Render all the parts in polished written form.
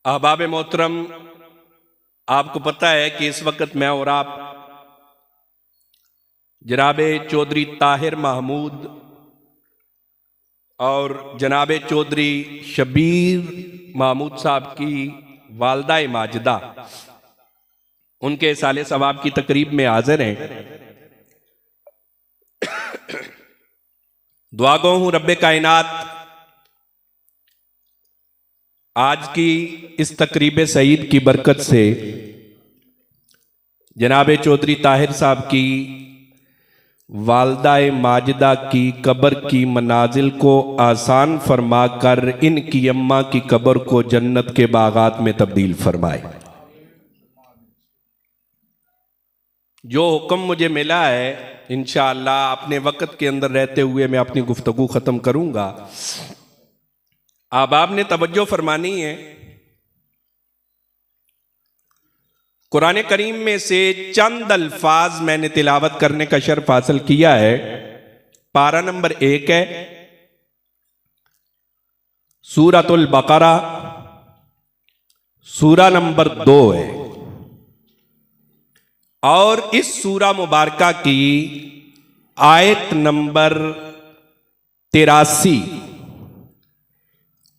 अहबाब मोहतरम, आपको पता है कि इस वक्त मैं और आप जनाब चौधरी ताहिर महमूद और जनाब चौधरी शबीर महमूद साहब की वालदा माजिदा उनके साले सवाब की तकरीब में हाजिर हैं। दुआ गो हूं रब्बे कायनात आज की इस तकरीब सईद की बरकत से जनाब चौधरी ताहिर साहब की वालदा माजिदा की कब्र की मनाजिल को आसान फरमा कर इनकी अम्मा की कब्र को जन्नत के बागात में तब्दील फरमाए। जो हुक्म मुझे मिला है इंशाअल्लाह अपने वक्त के अंदर रहते हुए मैं अपनी गुफ्तगू खत्म करूंगा। अब आपने तवज्जो फरमानी है। कुरान करीम में से चंद अल्फाज मैंने तिलावत करने का शर्फ हासिल किया है। पारा नंबर 1 है सूरतुल बकरा, सूरा नंबर 2 है और इस सूरा मुबारका की आयत नंबर 83,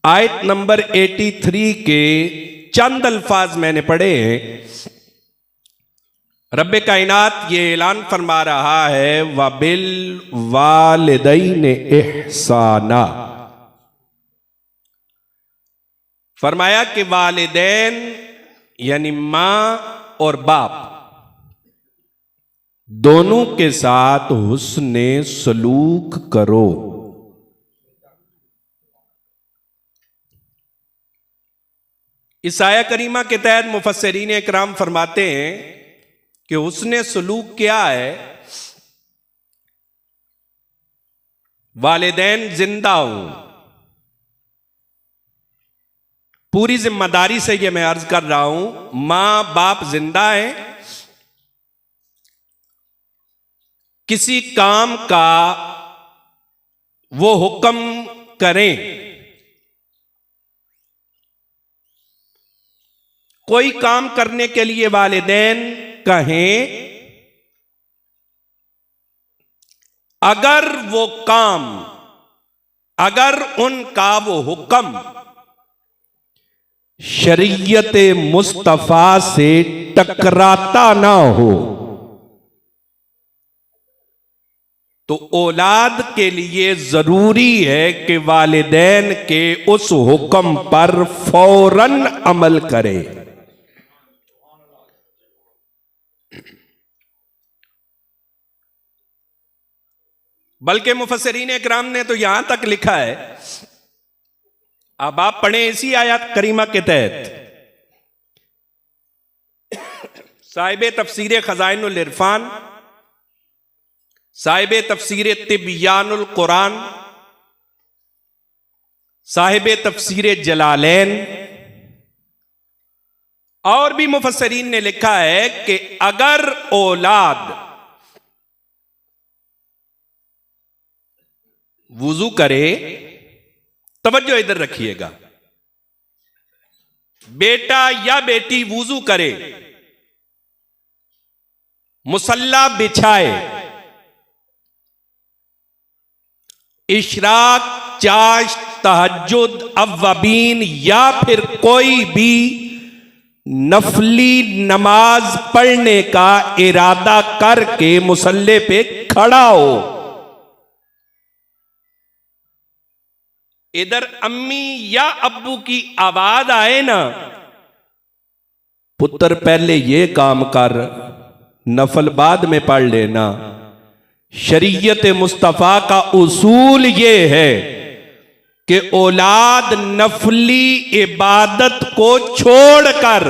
आयत नंबर 83 के चंद अल्फाज मैंने पढ़े हैं। रब्बे कायनात ये ऐलान फरमा रहा है वबिल वालिदैन इहसाना, फरमाया कि वालिदैन यानी मां और बाप दोनों के साथ हुस्ने सलूक करो। इस आया करीमा के तहत मुफस्सिरीन इकराम फरमाते हैं कि हुस्ने सलूक क्या है। वालिदैन जिंदा हूं, पूरी जिम्मेदारी से यह मैं अर्ज कर रहा हूं, मां बाप जिंदा है, किसी काम का वो हुक्म करें, कोई काम करने के लिए वालिदैन कहें, अगर वो काम, अगर उनका वो हुक्म शरीयत मुस्तफा से टकराता ना हो तो औलाद के लिए जरूरी है कि वालिदैन के उस हुक्म पर फौरन अमल करे। बल्कि मुफस्सिरीन इकराम ने तो यहां तक लिखा है, अब आप पढ़ें इसी आयत करीमा के तहत, साहिब तफसीर खजाइनुल इरफान, साहिब तफसीर तिब्यानुल कुरान, साहिब तफसीर जलालैन और भी मुफस्सिरीन ने लिखा है कि अगर औलाद वुजू करे, तवज्जो इधर रखिएगा, बेटा या बेटी वुजू करे, मुसल्ला बिछाए, इशराक, चाश, तहज्जुद, अव्वाबीन या फिर कोई भी नफली नमाज पढ़ने का इरादा करके मुसल्ले पे खड़ा हो, इधर अम्मी या अब्बू की आवाज आए ना, पुत्र पहले ये काम कर, नफल बाद में पढ़ लेना। शरीयत मुस्तफा का उसूल ये है कि औलाद नफली इबादत को छोड़कर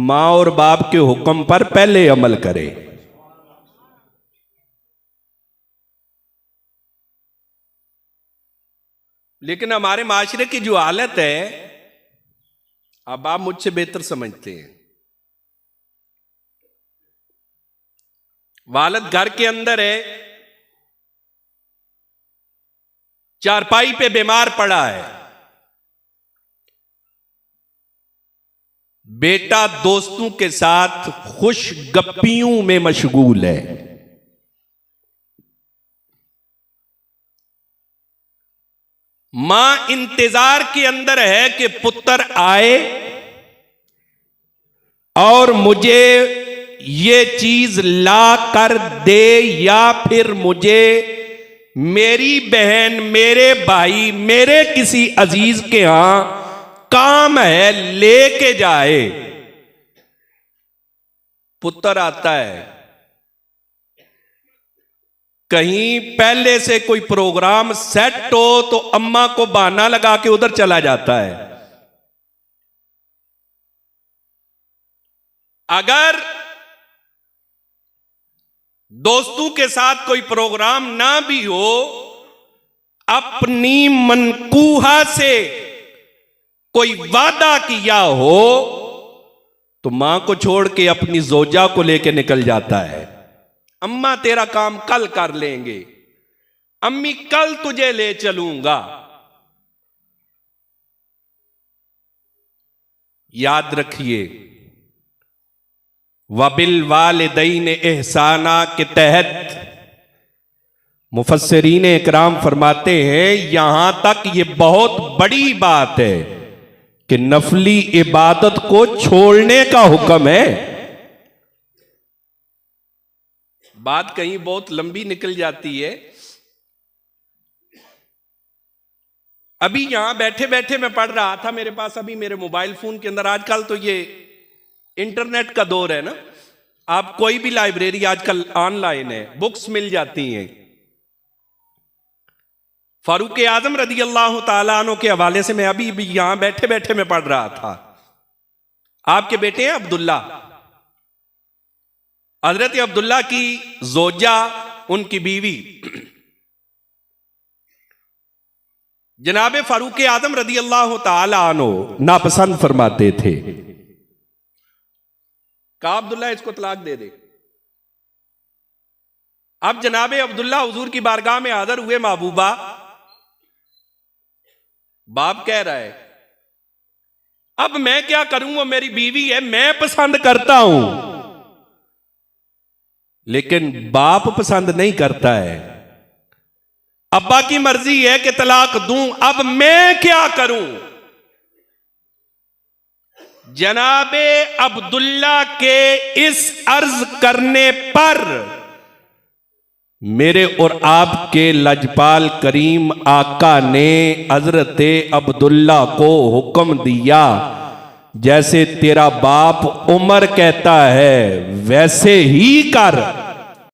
मां और बाप के हुक्म पर पहले अमल करे। लेकिन हमारे माशरे की जो हालत है, अब आप मुझसे बेहतर समझते हैं, वालिद घर के अंदर है, चारपाई पे बीमार पड़ा है, बेटा दोस्तों के साथ खुश गप्पियों में मशगूल है। मां इंतजार के अंदर है कि पुत्र आए और मुझे ये चीज ला कर दे, या फिर मुझे मेरी बहन, मेरे भाई, मेरे किसी अजीज के यहां काम है लेके जाए। पुत्र आता है, कहीं पहले से कोई प्रोग्राम सेट हो तो अम्मा को बहाना लगा के उधर चला जाता है। अगर दोस्तों के साथ कोई प्रोग्राम ना भी हो, अपनी मनकूहा से कोई वादा किया हो तो मां को छोड़ के अपनी जोजा को लेके निकल जाता है। अम्मा तेरा काम कल कर लेंगे, अम्मी कल तुझे ले चलूंगा। याद रखिए, वबिल वालिदैन एहसाना के तहत मुफस्सिरीन इकराम फरमाते हैं, यहां तक ये बहुत बड़ी बात है कि नफली इबादत को छोड़ने का हुक्म है। बात कहीं बहुत लंबी निकल जाती है। अभी यहां बैठे बैठे मैं पढ़ रहा था, मेरे पास अभी मेरे मोबाइल फोन के अंदर, आजकल तो ये इंटरनेट का दौर है ना, आप कोई भी लाइब्रेरी आजकल ऑनलाइन है, बुक्स मिल जाती हैं। फारूक आजम रदी अल्लाह तआला अन्हु के हवाले से मैं अभी भी यहां बैठे बैठे मैं पढ़ रहा था। आपके बेटे हैं अब्दुल्ला, हजरत अब्दुल्ला की जोजा, उनकी बीवी जनाब फारूक आजम रदी अल्लाह तआला अन्हु नापसंद फरमाते थे। कहा अब्दुल्ला इसको तलाक दे दे। अब जनाब अब्दुल्ला हुजूर की बारगाह में हाजिर हुए। महबूबा, बाप कह रहा है अब मैं क्या करूं, वो मेरी बीवी है, मैं पसंद करता हूं, लेकिन बाप पसंद नहीं करता है। अब्बा की मर्जी है कि तलाक दूं, अब मैं क्या करूं। जनाबे अब्दुल्ला के इस अर्ज करने पर मेरे और आपके लजपाल करीम आका ने हजरत अब्दुल्ला को हुक्म दिया, जैसे तेरा बाप उमर कहता है वैसे ही कर।